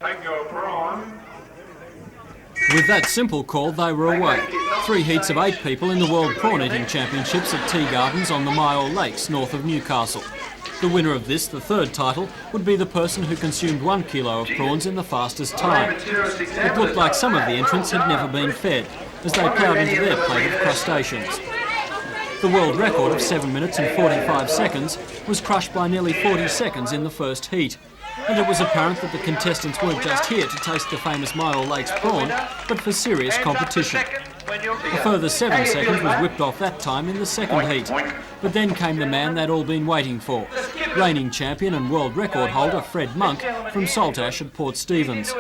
Take your prawn. With that simple call, they were away. 3 heats of 8 people in the World Prawn Eating Championships at Tea Gardens on the Myall Lakes, north of Newcastle. The winner of this, the 3rd title, would be the person who consumed 1 kilo of prawns in the fastest time. It looked like some of the entrants had never been fed, as they ploughed into their plate of crustaceans. The world record of 7 minutes and 45 seconds was crushed by nearly 40 seconds in the first heat. And it was apparent that the contestants weren't just here to taste the famous Myall Lakes prawn, but for serious competition. A further 7 seconds was whipped off that time in the second heat. But then came the man they'd all been waiting for. Reigning champion and world record holder Fred Monk from Saltash at Port Stephens.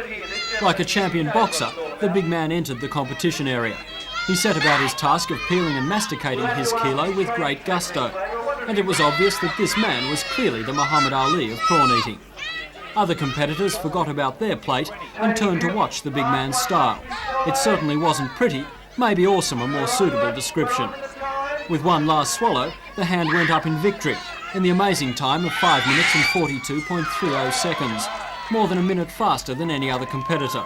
Like a champion boxer, the big man entered the competition area. He set about his task of peeling and masticating his kilo with great gusto. And it was obvious that this man was clearly the Muhammad Ali of prawn eating. Other competitors forgot about their plate and turned to watch the big man's style. It certainly wasn't pretty, maybe awesome a more suitable description. With one last swallow, the hand went up in victory, in the amazing time of 5 minutes and 42.30 seconds, more than a minute faster than any other competitor.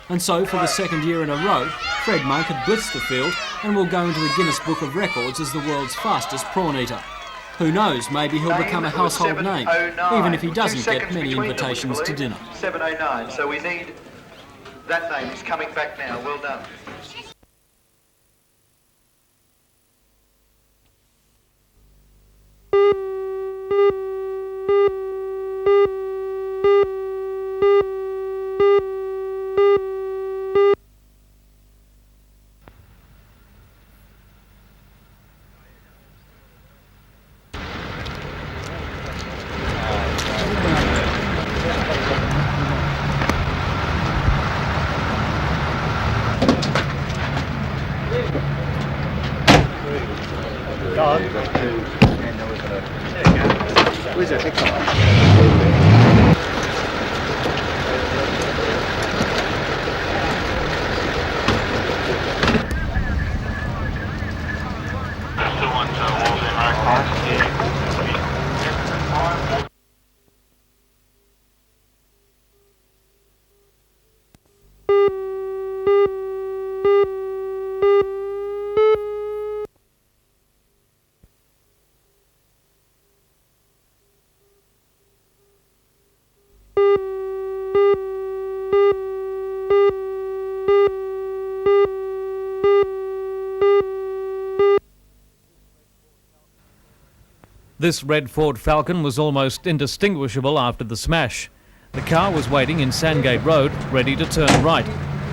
And so, for the 2nd year in a row, Fred Monk had blitzed the field and will go into the Guinness Book of Records as the world's fastest prawn eater. Who knows, maybe he'll become a household name, even if he doesn't get many invitations to dinner. 709, so we need that name. It's coming back now. Well done. Where's that? This red Ford Falcon was almost indistinguishable after the smash. The car was waiting in Sandgate Road, ready to turn right.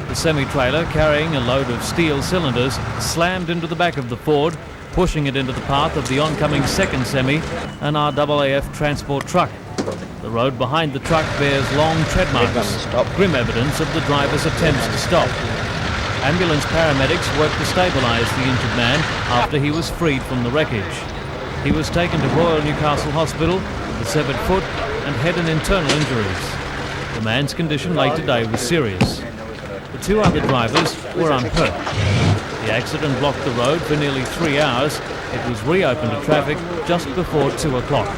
The semi-trailer, carrying a load of steel cylinders, slammed into the back of the Ford, pushing it into the path of the oncoming second semi, an RAAF transport truck. The road behind the truck bears long tread marks, grim evidence of the driver's attempts to stop. Ambulance paramedics worked to stabilise the injured man after he was freed from the wreckage. He was taken to Royal Newcastle Hospital with a severed foot and head and internal injuries. The man's condition late today was serious. The 2 other drivers were unhurt. The accident blocked the road for nearly 3 hours. It was reopened to traffic just before 2 o'clock.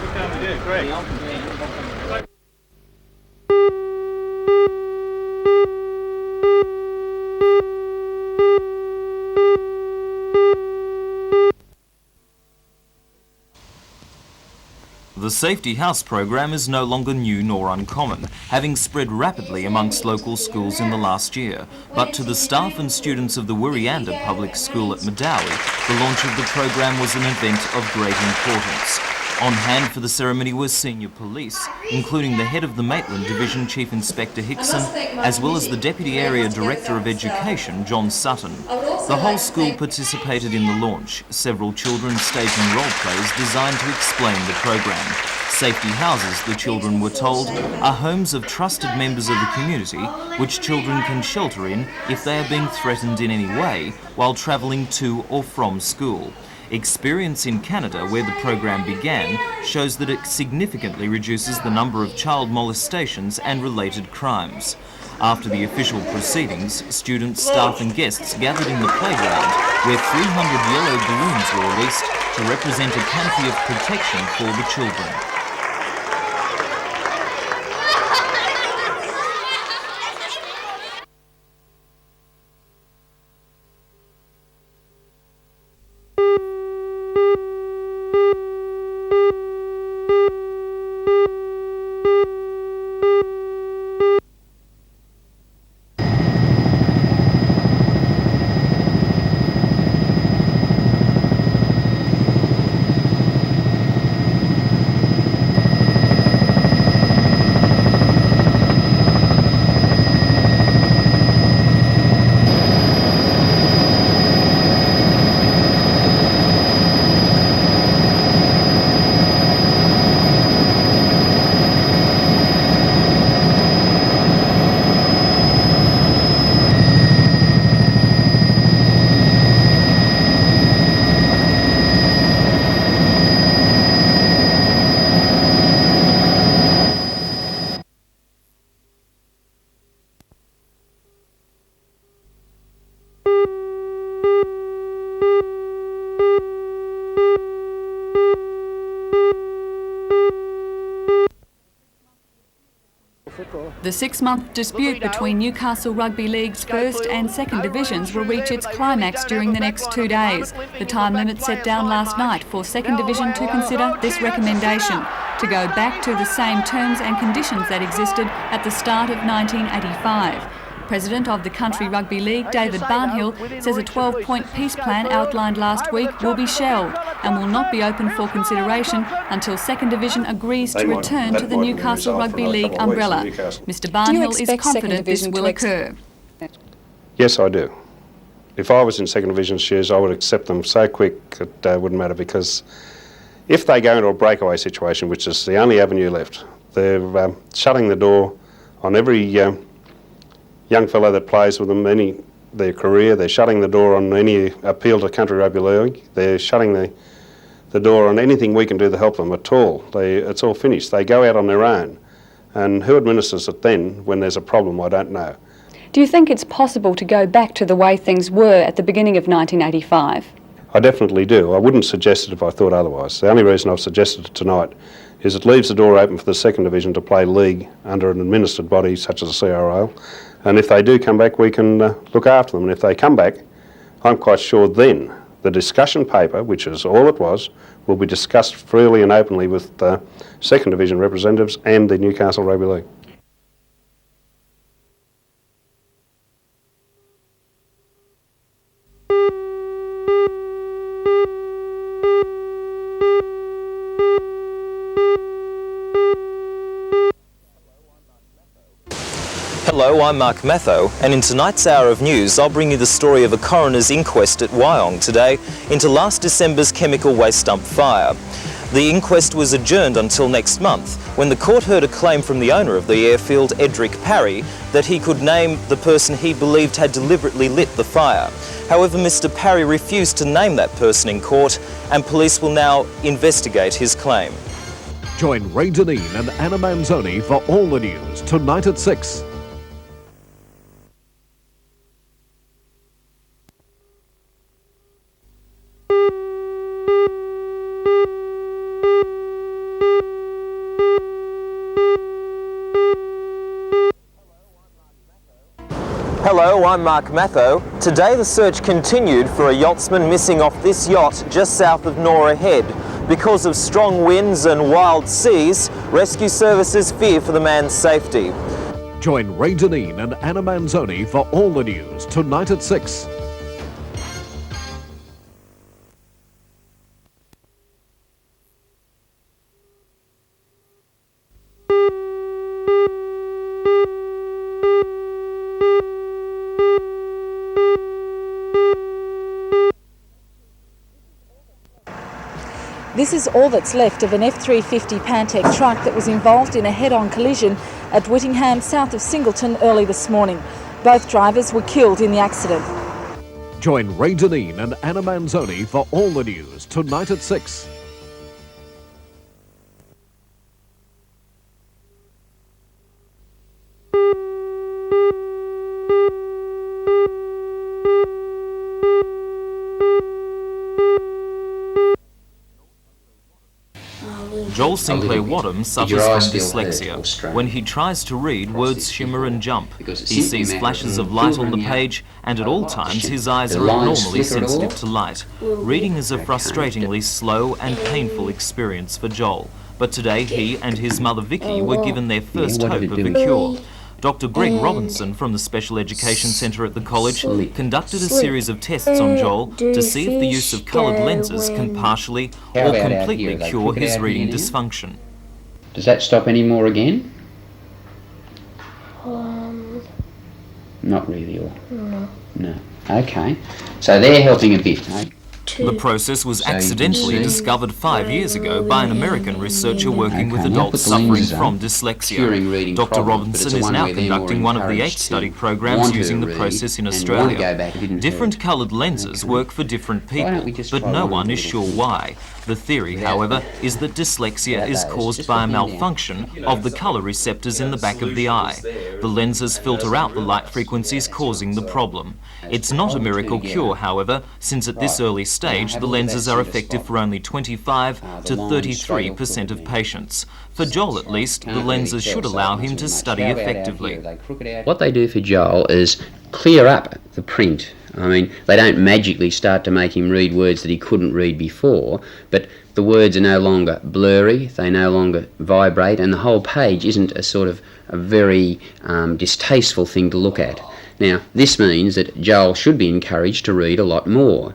The Safety House program is no longer new nor uncommon, having spread rapidly amongst local schools in the last year. But to the staff and students of the Wirianda Public School at Medowie, the launch of the program was an event of great importance. On hand for the ceremony were senior police, including the head of the Maitland Division Chief Inspector Hickson, as well as the Deputy Area Director of Education, John Sutton. The whole school participated in the launch, several children staging role plays designed to explain the program. Safety houses, the children were told, are homes of trusted members of the community which children can shelter in if they are being threatened in any way while travelling to or from school. Experience in Canada, where the program began, shows that it significantly reduces the number of child molestations and related crimes. After the official proceedings, students, staff and guests gathered in the playground, where 300 yellow balloons were released to represent a canopy of protection for the children. The 6-month dispute between Newcastle Rugby League's first and second divisions will reach its climax during the next 2 days. The time limit set down last night for second division to consider this recommendation, to go back to the same terms and conditions that existed at the start of 1985. President of the Country Rugby League, David Barnhill, says a 12-point peace plan outlined last week will be shelved and will not be open for consideration until second division agrees to return to the Newcastle Rugby League umbrella. Mr Barnhill is confident this will occur. Yes, I do. If I was in second division's shoes, I would accept them so quick it wouldn't matter, because if they go into a breakaway situation, which is the only avenue left, they're shutting the door on every young fellow that plays with them, their career. They're shutting the door on any appeal to Country Rugby League. They're shutting the door on anything we can do to help them at all. It's all finished. They go out on their own. And who administers it then when there's a problem, I don't know. Do you think it's possible to go back to the way things were at the beginning of 1985? I definitely do. I wouldn't suggest it if I thought otherwise. The only reason I've suggested it tonight is it leaves the door open for the second division to play league under an administered body such as the CRL. And if they do come back, we can look after them. And if they come back, I'm quite sure then the discussion paper, which is all it was, will be discussed freely and openly with second division representatives and the Newcastle Rugby League. Hello, I'm Mark Matho, and in tonight's Hour of News I'll bring you the story of a coroner's inquest at Wyong today into last December's chemical waste dump fire. The inquest was adjourned until next month, when the court heard a claim from the owner of the airfield, Edric Parry, that he could name the person he believed had deliberately lit the fire. However, Mr Parry refused to name that person in court, and police will now investigate his claim. Join Ray Deneen and Anna Manzoni for all the news tonight at 6. Hello, I'm Mark Matho. Today the search continued for a yachtsman missing off this yacht just south of Nora Head. Because of strong winds and wild seas, rescue services fear for the man's safety. Join Ray Deneen and Anna Manzoni for all the news tonight at 6. This is all that's left of an F350 Pantech truck that was involved in a head-on collision at Whittingham, south of Singleton, early this morning. Both drivers were killed in the accident. Join Ray Deneen and Anna Manzoni for all the news tonight at 6. Joel Sinclair Wadham suffers from dyslexia. When he tries to read, words shimmer and jump. He sees flashes of light on the page, and at all times his eyes are abnormally sensitive to light. Reading is a frustratingly slow and painful experience for Joel, but today he and his mother Vicky were given their first hope of a cure. Dr. Greg Robinson from the Special Education Centre at the college conducted a series of tests on Joel to see if the use of coloured lenses can partially or completely cure his reading dysfunction. Does that stop any more again? Not really, or? No. Okay. So they're helping a bit, eh? The process was accidentally discovered 5 years ago by an American researcher working with adults suffering from dyslexia. Dr. Robinson is now conducting one of the 8 study programs using the process in Australia. Different coloured lenses work for different people, but no one is sure why. The theory, however, is that dyslexia is caused by a malfunction of the colour receptors in the back of the eye. The lenses filter out the light frequencies causing the problem. It's not a miracle cure, however, since at this early stage, the lenses are effective for only 25 to 33% of patients. For Joel, at least, the lenses should allow him to study effectively. What they do for Joel is clear up the print. I mean, they don't magically start to make him read words that he couldn't read before, but the words are no longer blurry, they no longer vibrate, and the whole page isn't a sort of a very distasteful thing to look at. Now, this means that Joel should be encouraged to read a lot more.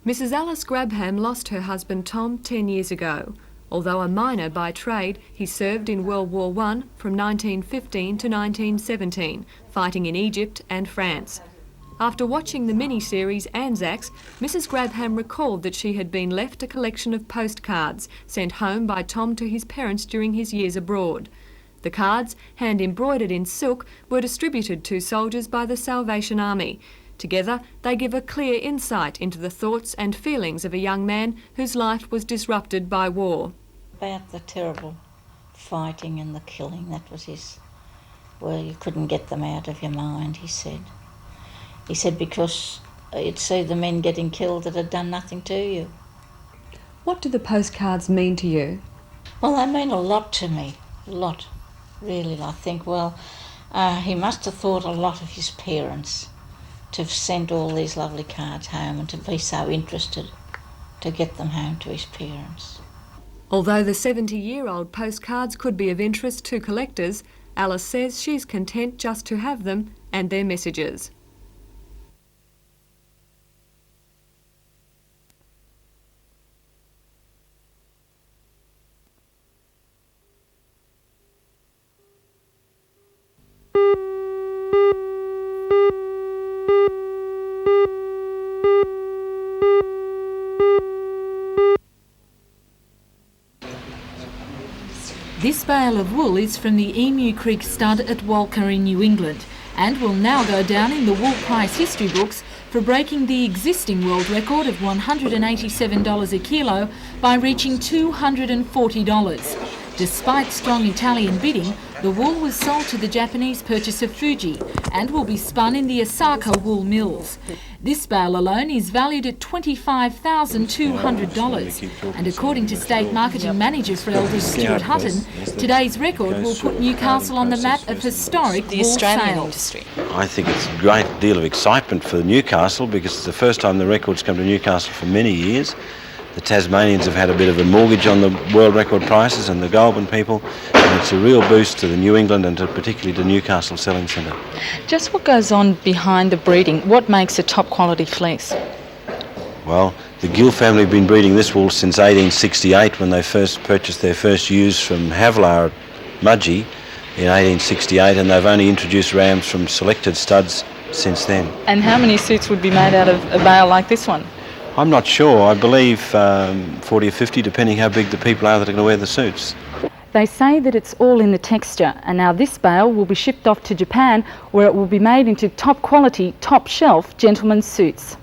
Mrs. Alice Grabham lost her husband Tom 10 years ago. Although a miner by trade, he served in World War I from 1915 to 1917, fighting in Egypt and France. After watching the mini-series Anzacs, Mrs. Grabham recalled that she had been left a collection of postcards sent home by Tom to his parents during his years abroad. The cards, hand-embroidered in silk, were distributed to soldiers by the Salvation Army. Together, they give a clear insight into the thoughts and feelings of a young man whose life was disrupted by war. About the terrible fighting and the killing, that was his, well, you couldn't get them out of your mind, he said. He said because you'd see the men getting killed that had done nothing to you. What do the postcards mean to you? Well, they mean a lot to me, a lot, really. I think, well, he must have thought a lot of his parents to have sent all these lovely cards home and to be so interested to get them home to his parents. Although the 70-year-old postcards could be of interest to collectors, Alice says she's content just to have them and their messages. This bale of wool is from the Emu Creek stud at Walker in New England and will now go down in the wool price history books for breaking the existing world record of $187 a kilo by reaching $240. Despite strong Italian bidding, the wool was sold to the Japanese purchaser Fuji and will be spun in the Osaka wool mills. This bale alone is valued at $25,200, and according to State Marketing Manager for Elders Stuart Hutton, today's record will put Newcastle on the map of historic wool sales. I think it's a great deal of excitement for Newcastle because it's the first time the record's come to Newcastle for many years. The Tasmanians have had a bit of a mortgage on the world record prices and the Goulburn people, and it's a real boost to the New England and particularly to Newcastle selling centre. Just what goes on behind the breeding? What makes a top quality fleece? Well, the Gill family have been breeding this wool since 1868 when they first purchased their first ewes from Havlar at Mudgee in 1868, and they've only introduced rams from selected studs since then. And how many suits would be made out of a bale like this one? I'm not sure. I believe 40 or 50, depending how big the people are that are going to wear the suits. They say that it's all in the texture, and now this bale will be shipped off to Japan, where it will be made into top quality, top shelf gentlemen's suits.